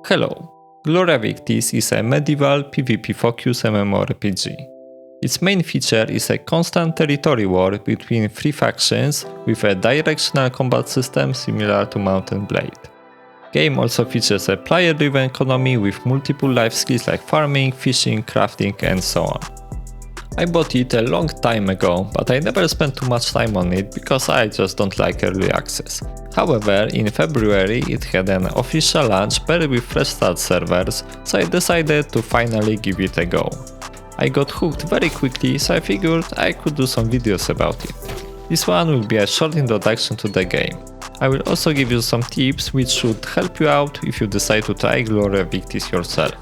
Hello, Gloria Victis is a medieval PvP-focused MMORPG. Its main feature is a constant territory war between three factions with a directional combat system similar to Mount & Blade. Game also features a player-driven economy with multiple life skills like farming, fishing, crafting and so on. I bought it a long time ago, but I never spent too much time on it because I just don't like early access. However, in February it had an official launch paired with fresh start servers, so I decided to finally give it a go. I got hooked very quickly, so I figured I could do some videos about it. This one will be a short introduction to the game. I will also give you some tips which should help you out if you decide to try Gloria Victis yourself.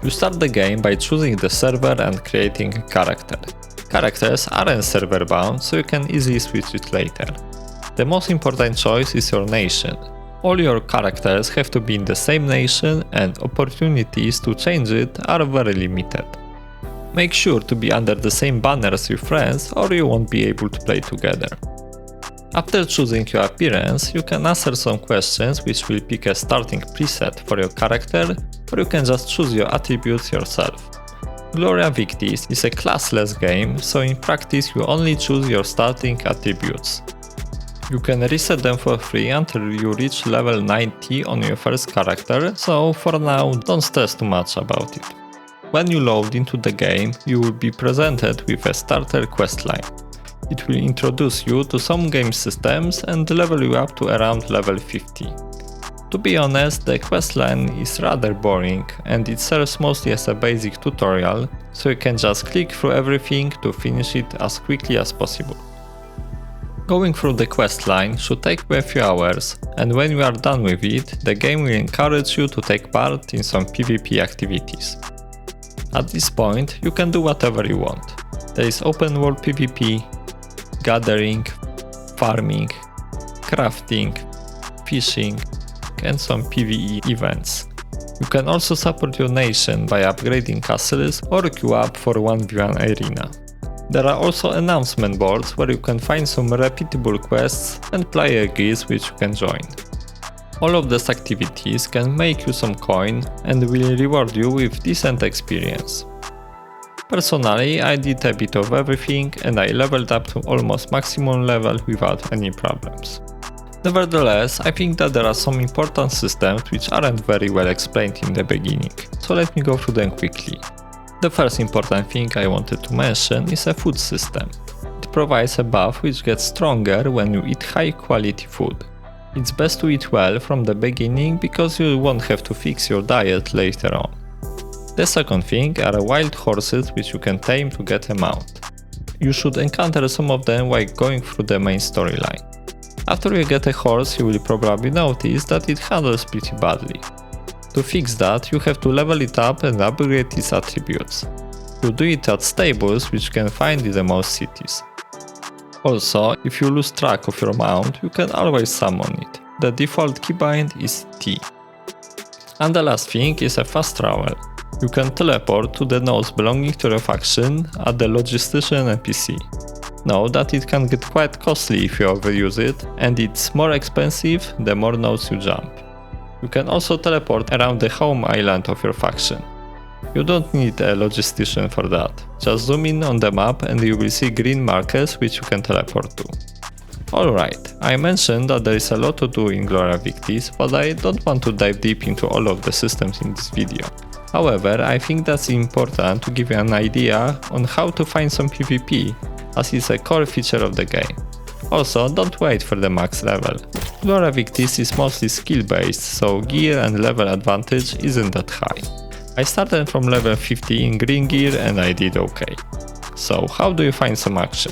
You start the game by choosing the server and creating a character. Characters aren't server bound, so you can easily switch it later. The most important choice is your nation. All your characters have to be in the same nation and opportunities to change it are very limited. Make sure to be under the same banner as your friends or you won't be able to play together. After choosing your appearance, you can answer some questions which will pick a starting preset for your character, or you can just choose your attributes yourself. Gloria Victis is a classless game, so in practice you only choose your starting attributes. You can reset them for free until you reach level 90 on your first character, so for now don't stress too much about it. When you load into the game, you will be presented with a starter questline. It will introduce you to some game systems and level you up to around level 50. To be honest, the questline is rather boring and it serves mostly as a basic tutorial, so you can just click through everything to finish it as quickly as possible. Going through the questline should take you a few hours, and when you are done with it, the game will encourage you to take part in some PvP activities. At this point, you can do whatever you want. There is open world PvP, gathering, farming, crafting, fishing, and some PvE events. You can also support your nation by upgrading castles or queue up for 1v1 arena. There are also announcement boards where you can find some repeatable quests and player guilds which you can join. All of these activities can make you some coin and will reward you with decent experience. Personally, I did a bit of everything and I leveled up to almost maximum level without any problems. Nevertheless, I think that there are some important systems which aren't very well explained in the beginning, so let me go through them quickly. The first important thing I wanted to mention is a food system. It provides a buff which gets stronger when you eat high quality food. It's best to eat well from the beginning because you won't have to fix your diet later on. The second thing are wild horses which you can tame to get a mount. You should encounter some of them while going through the main storyline. After you get a horse, you will probably notice that it handles pretty badly. To fix that, you have to level it up and upgrade its attributes. You do it at stables which you can find in the most cities. Also, if you lose track of your mount, you can always summon it. The default keybind is T. And the last thing is a fast travel. You can teleport to the nodes belonging to your faction at the logistician NPC. Know that it can get quite costly if you overuse it, and it's more expensive the more nodes you jump. You can also teleport around the home island of your faction. You don't need a logistician for that, just zoom in on the map and you will see green markers which you can teleport to. Alright, I mentioned that there is a lot to do in Gloria Victis, but I don't want to dive deep into all of the systems in this video. However, I think that's important to give you an idea on how to find some PvP, as it's a core feature of the game. Also, don't wait for the max level. Gloria Victis is mostly skill based, so gear and level advantage isn't that high. I started from level 50 in green gear and I did okay. So how do you find some action?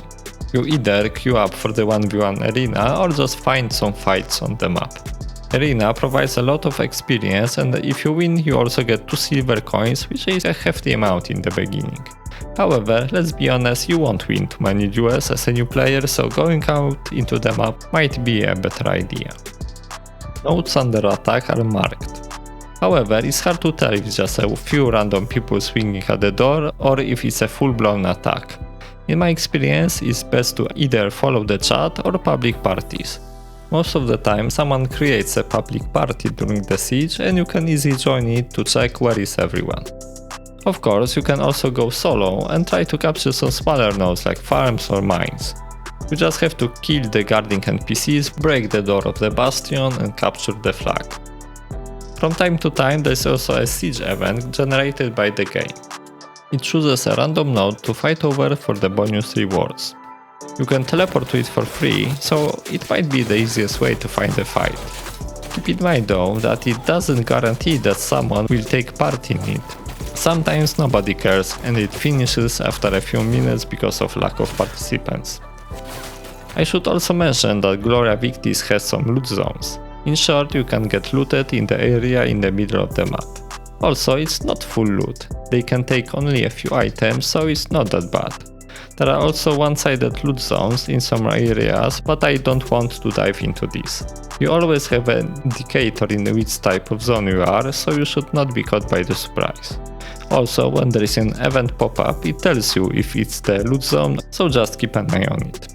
You either queue up for the 1v1 arena or just find some fights on the map. Arena provides a lot of experience and if you win you also get 2 silver coins, which is a hefty amount in the beginning. However, let's be honest, you won't win too many duels as a new player, so going out into the map might be a better idea. Nodes under attack are marked. However, it's hard to tell if it's just a few random people swinging at the door or if it's a full-blown attack. In my experience, it's best to either follow the chat or public parties. Most of the time someone creates a public party during the siege and you can easily join it to check where is everyone. Of course, you can also go solo and try to capture some smaller nodes like farms or mines. You just have to kill the guarding NPCs, break the door of the bastion and capture the flag. From time to time there is also a siege event generated by the game. It chooses a random node to fight over for the bonus rewards. You can teleport to it for free, so it might be the easiest way to find a fight. Keep in mind though that it doesn't guarantee that someone will take part in it. Sometimes nobody cares and it finishes after a few minutes because of lack of participants. I should also mention that Gloria Victis has some loot zones. In short, you can get looted in the area in the middle of the map. Also, it's not full loot. They can take only a few items, so it's not that bad. There are also one-sided loot zones in some areas, but I don't want to dive into this. You always have an indicator in which type of zone you are, so you should not be caught by the surprise. Also, when there is an event pop-up, it tells you if it's the loot zone, so just keep an eye on it.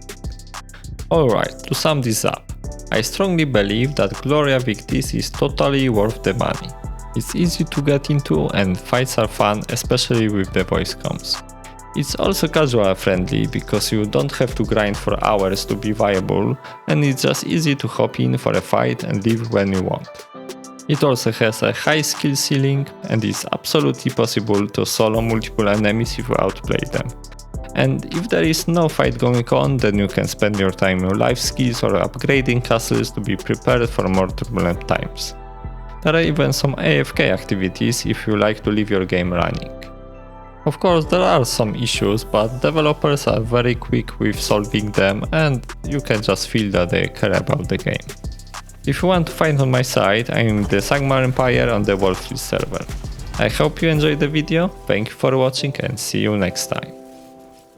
Alright, to sum this up, I strongly believe that Gloria Victis is totally worth the money. It's easy to get into and fights are fun, especially with the voice comms. It's also casual friendly because you don't have to grind for hours to be viable and it's just easy to hop in for a fight and leave when you want. It also has a high skill ceiling and is absolutely possible to solo multiple enemies if you outplay them. And if there is no fight going on, then you can spend your time on life skills or upgrading castles to be prepared for more turbulent times. There are even some AFK activities if you like to leave your game running. Of course, there are some issues, but developers are very quick with solving them and you can just feel that they care about the game. If you want to find on my side, I am the Sagmar Empire on the Wall Street server. I hope you enjoyed the video, thank you for watching and see you next time.